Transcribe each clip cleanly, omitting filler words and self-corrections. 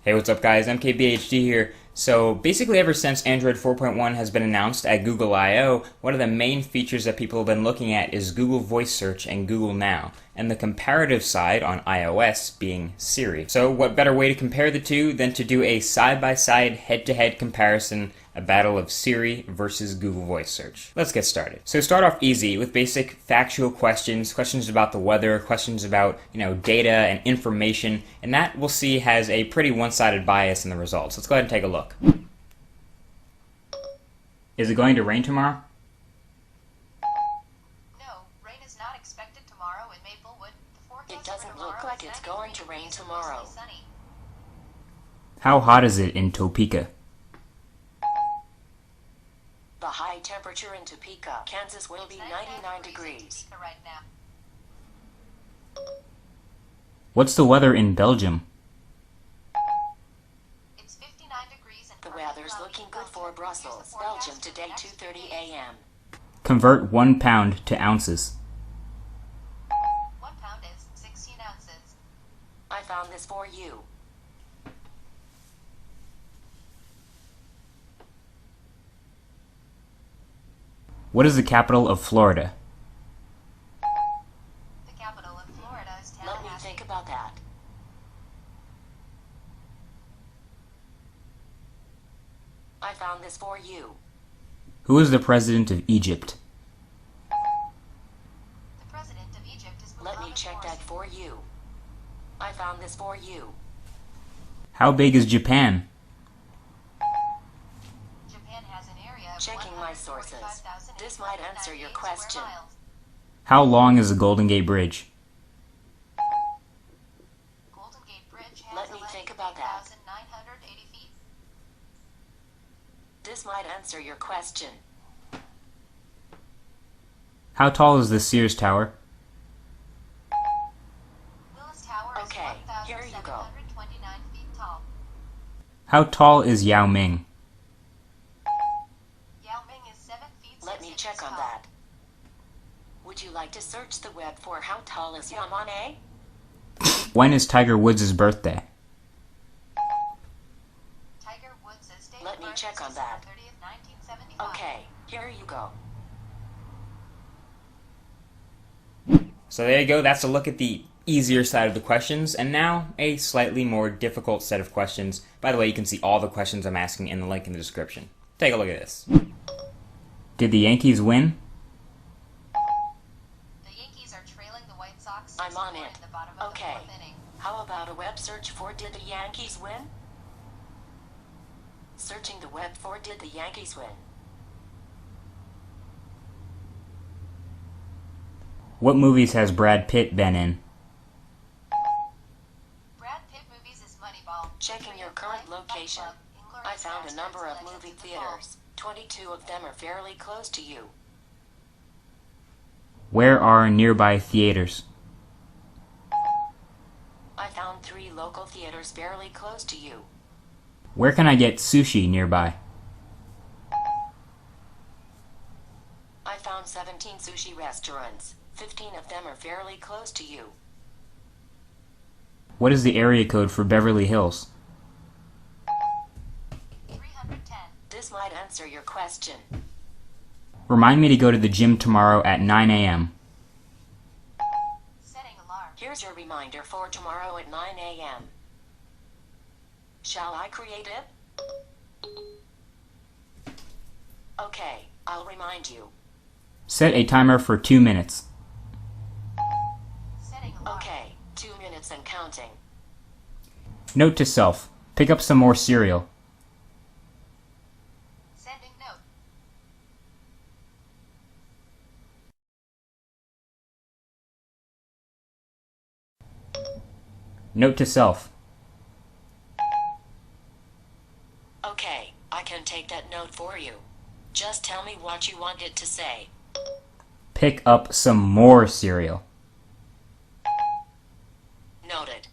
Hey, what's up guys? MKBHD here. So basically ever since Android 4.1 has been announced at Google I/O, one of the main features that people have been looking at is Google Voice Search and Google Now, and the comparative side on iOS being Siri. So what better way to compare the two than to do a side-by-side head-to-head comparison, a battle of Siri versus Google Voice Search. Let's get started. So start off easy with basic factual questions about the weather, questions about, data and information, and that we'll see has a pretty one-sided bias in the results. Let's go ahead and take a look. Is it going to rain tomorrow? No, rain is not expected tomorrow in Maplewood. The forecast It doesn't look like it's going to rain tomorrow. How hot is it in Topeka? The high temperature in Topeka, Kansas will be 99 degrees. Right now. What's the weather in Belgium? It's 59 degrees and The weather's looking good for Brussels, Belgium today 2:30 a.m. Convert 1 pound to ounces. 1 pound is 16 ounces. I found this for you. What is the capital of Florida? The capital of Florida is Let me Tallahassee. think about that. I found this for you. Who is the president of Egypt? The president of Egypt is Let me Mohammed check that Morsi. for you. I found this for you. How big is Japan? Japan has an area of Checking my sources. 145,898 This might answer your question. square miles. How long is the Golden Gate Bridge? Golden Gate Bridge has Let me think about that. 11,980 feet. This might answer your question. How tall is the Sears Tower? Willis Tower is Okay, here you go. 1,729 feet tall. How tall is Yao Ming? Yao Ming is 7 feet 6 Let me inches check on tall. that. Would you like to search the web for how tall is Yamane? When is Tiger Woods' birthday? Tiger Woods' date Let of me birth check is on December that. 30th, 1975. Okay, here you go. So there you go, that's a look at the easier side of the questions, and now a slightly more difficult set of questions. By the way, you can see all the questions I'm asking in the link in the description. Take a look at this. Did the Yankees win? The Yankees are trailing the White Sox I'm on 6-4 it. in the bottom of Okay. the 4th inning. How about a web search for did the Yankees win? Searching the web for did the Yankees win? What movies has Brad Pitt been in? Brad Pitt movies is Moneyball. Checking your current location. I found a number of movie theaters. 22 of them are fairly close to you. Where are nearby theaters? I found 3 local theaters fairly close to you. Where can I get sushi nearby? I found 17 sushi restaurants. 15 of them are fairly close to you. What is the area code for Beverly Hills? 310. This might answer your question. Remind me to go to the gym tomorrow at 9 a.m. Setting alarm. Here's your reminder for tomorrow at 9 a.m. Shall I create it? Okay, I'll remind you. Set a timer for 2 minutes. Setting alarm. Okay, 2 minutes and counting. Note to self, pick up some more cereal. Sending note. Note to self, Okay, I can take that note for you. Just tell me what you want it to say. pick up some more cereal. Noted.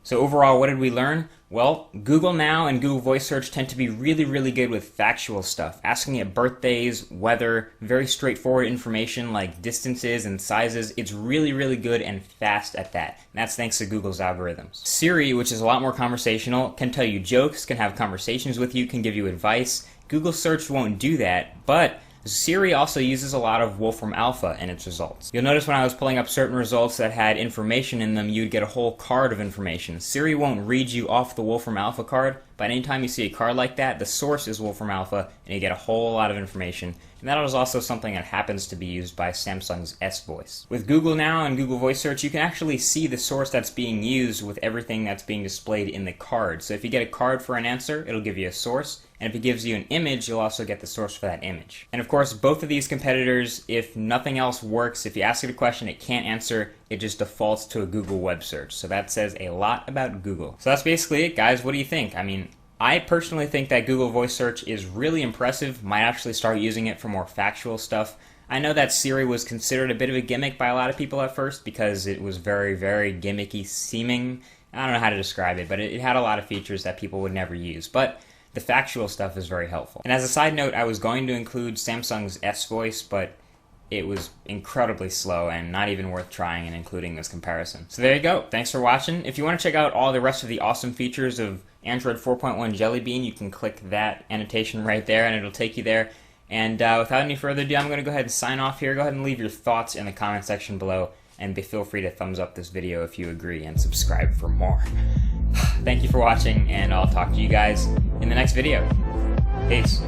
So overall, what did we learn? Well, Google Now and Google Voice Search tend to be really good with factual stuff, asking it birthdays, weather, very straightforward information like distances and sizes. It's really good and fast at that. And that's thanks to Google's algorithms. Siri, which is a lot more conversational, can tell you jokes, can have conversations with you, can give you advice. Google Search won't do that, but Siri also uses a lot of Wolfram Alpha in its results. You'll notice when I was pulling up certain results that had information in them, you'd get a whole card of information. Siri won't read you off the Wolfram Alpha card, but anytime you see a card like that, the source is Wolfram Alpha, and you get a whole lot of information. And that is also something that happens to be used by Samsung's S Voice. With Google Now and Google Voice Search, you can actually see the source that's being used with everything that's being displayed in the card. So if you get a card for an answer, it'll give you a source. And if it gives you an image, you'll also get the source for that image. And of course, both of these competitors, if nothing else works, if you ask it a question it can't answer, it just defaults to a Google web search. So that says a lot about Google. So that's basically it, guys. What do you think? I mean, I personally think that Google Voice Search is really impressive. Might actually start using it for more factual stuff. I know that Siri was considered a bit of a gimmick by a lot of people at first because it was very gimmicky seeming. I don't know how to describe it, but it had a lot of features that people would never use. But the factual stuff is very helpful. And as a side note, I was going to include Samsung's S Voice, but it was incredibly slow and not even worth trying and including this comparison. So there you go. Thanks for watching. If you want to check out all the rest of the awesome features of Android 4.1 Jelly Bean, you can click that annotation right there and it'll take you there. And without any further ado, I'm going to go ahead and sign off here. Go ahead and leave your thoughts in the comment section below, and feel free to thumbs up this video if you agree and subscribe for more. Thank you for watching, and I'll talk to you guys in the next video. Peace.